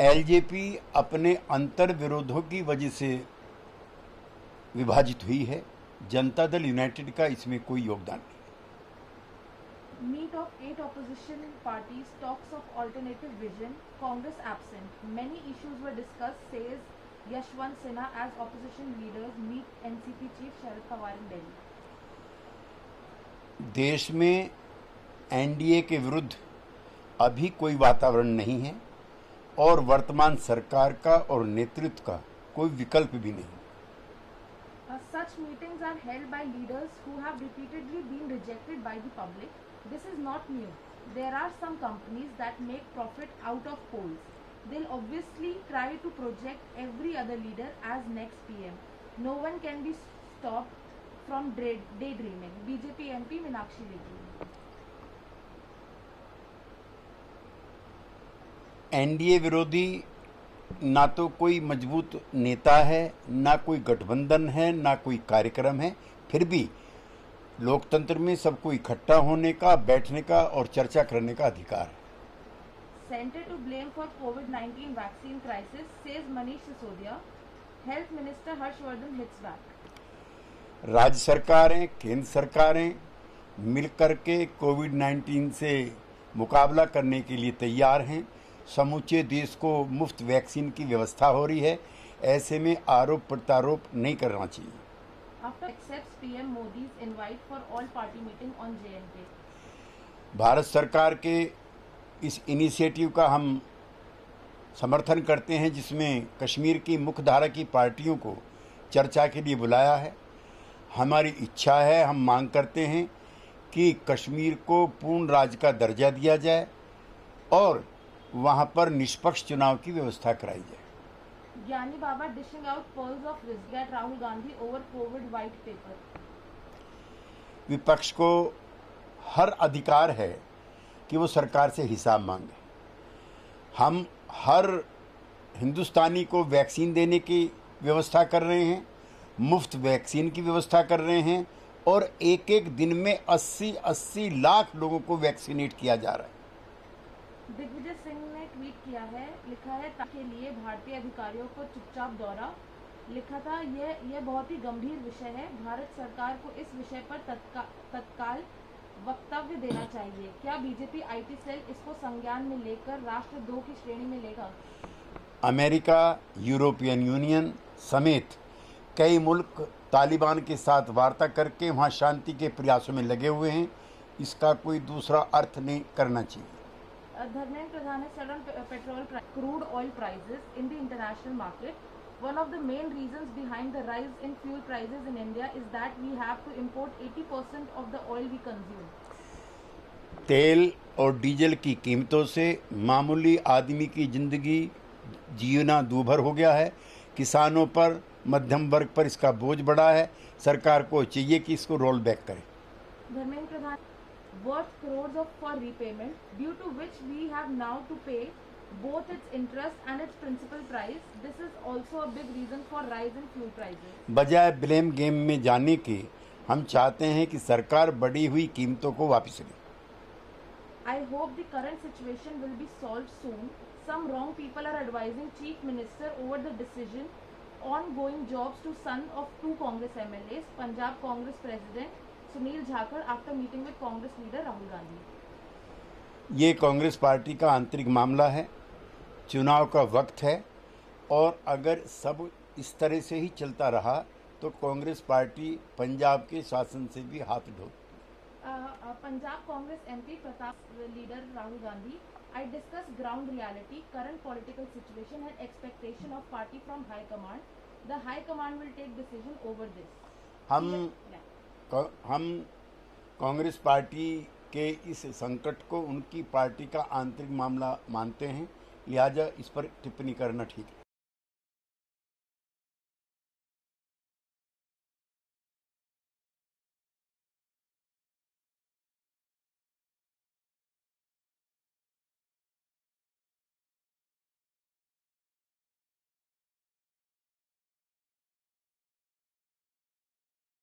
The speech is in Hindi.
एलजेपी अपने अंतर विरोधों की वजह से विभाजित हुई है। जनता दल यूनाइटेड का इसमें कोई योगदान नहीं। Meet of 8 opposition parties talks of alternative vision, Congress absent. Many issues were discussed, says Yashwant Sinha as opposition leaders meet NCP chief Sharad Pawar in Delhi. देश में एनडीए के विरुद्ध अभी कोई वातावरण नहीं है और वर्तमान सरकार का और नेतृत्व का कोई विकल्प भी नहीं। Such meetings are held by leaders who have repeatedly been rejected by the public. This is not new. There are some companies that make profit out of polls. They'll obviously try to project every other leader as next PM. No one can be stopped from daydreaming. BJP MP Meenakshi Lekhi. NDA विरोधी ना तो कोई मजबूत नेता है, ना कोई गठबंधन है, ना कोई कार्यक्रम है। फिर भी लोकतंत्र में सबको इकट्ठा होने का, बैठने का और चर्चा करने का अधिकार है। Center to blame for COVID-19 vaccine crisis, says Manish Sisodia. Health Minister Harshvardhan hits back. राज्य सरकारें, केंद्र सरकारें मिलकर के कोविड-19 से मुकाबला करने के लिए तैयार हैं। समूचे देश को मुफ्त वैक्सीन की व्यवस्था हो रही है। ऐसे में आरोप प्रत्यारोप नहीं करना चाहिए। After accepts PM Modi's invite for all party meeting on JNK. Bharat सरकार के इस इनिशिएटिव का हम समर्थन करते हैं, जिसमें कश्मीर की मुख्यधारा की पार्टियों को चर्चा के लिए बुलाया है। हमारी इच्छा है, हम मांग करते हैं कि कश्मीर को पूर्ण राज्य का दर्जा दिया जाए और वहां पर निष्पक्ष चुनाव की व्यवस्था कराई जाए। ज्ञानी बाबा dishing out pearls of wisdom at Rahul Gandhi over Covid white paper. विपक्ष को हर अधिकार है कि वो सरकार से हिसाब मांगे। हम हर हिंदुस्तानी को वैक्सीन देने की व्यवस्था कर रहे हैं, मुफ्त वैक्सीन की व्यवस्था कर रहे हैं और एक एक दिन में 80-80 लाख लोगों को वैक्सीनेट किया जा रहा है। दिग्विजय सिंह ने ट्वीट किया है, लिखा है के लिए भारतीय अधिकारियों को चुपचाप दौरा। लिखा था यह बहुत ही गंभीर विषय है, भारत सरकार को इस विषय पर तत्काल वक्तव्य देना चाहिए। क्या बीजेपी आईटी सेल इसको संज्ञान में लेकर राष्ट्र 2 की श्रेणी में लेगा? अमेरिका, यूरोपियन यूनियन समेत कई मुल्क तालिबान के साथ वार्ता करके वहां शांति के प्रयासों में लगे हुए हैं। इसका कोई दूसरा अर्थ नहीं करना चाहिए। Dharmendra Pradhan has said on petrol crude oil prices in the international market. One of the main reasons behind the rise in fuel prices in India is that we have to import 80% of the oil we consume. तेल और डीजल की कीमतों से मामूली आदमी की जिंदगी जीना दूभर हो गया है। किसानों पर, मध्यम वर्ग पर इसका बोझ बढ़ा है। सरकार को चाहिए कि इसको रोल बैक करे। Dharmendra Pradhan worth crores of for repayment, due to which we have now to pay both its interest and its principal price. This is also a big reason for rise in fuel prices. बजाय ब्लेम गेम में जाने के हम चाहते हैं कि सरकार बढ़ी हुई कीमतों को वापस ले। I hope the current situation will be solved soon. Some wrong people are advising Chief Minister over the decision on going jobs to son of 2 Congress MLAs. Punjab Congress President Sunil Jakhar after meeting with Congress leader Rahul Gandhi. ये कांग्रेस पार्टी का आंतरिक मामला है, चुनाव का वक्त है और अगर सब इस तरह से ही चलता रहा तो कांग्रेस पार्टी पंजाब के शासन से भी हाथ धो। Punjab Congress MP Pratap leader Rahul Gandhi, I discuss ground reality, current political situation and expectation of party from high command. The high command will take decision over this. हम कांग्रेस पार्टी के इस संकट को उनकी पार्टी का आंतरिक मामला मानते हैं, लिहाजा इस पर टिप्पणी करना ठीक है।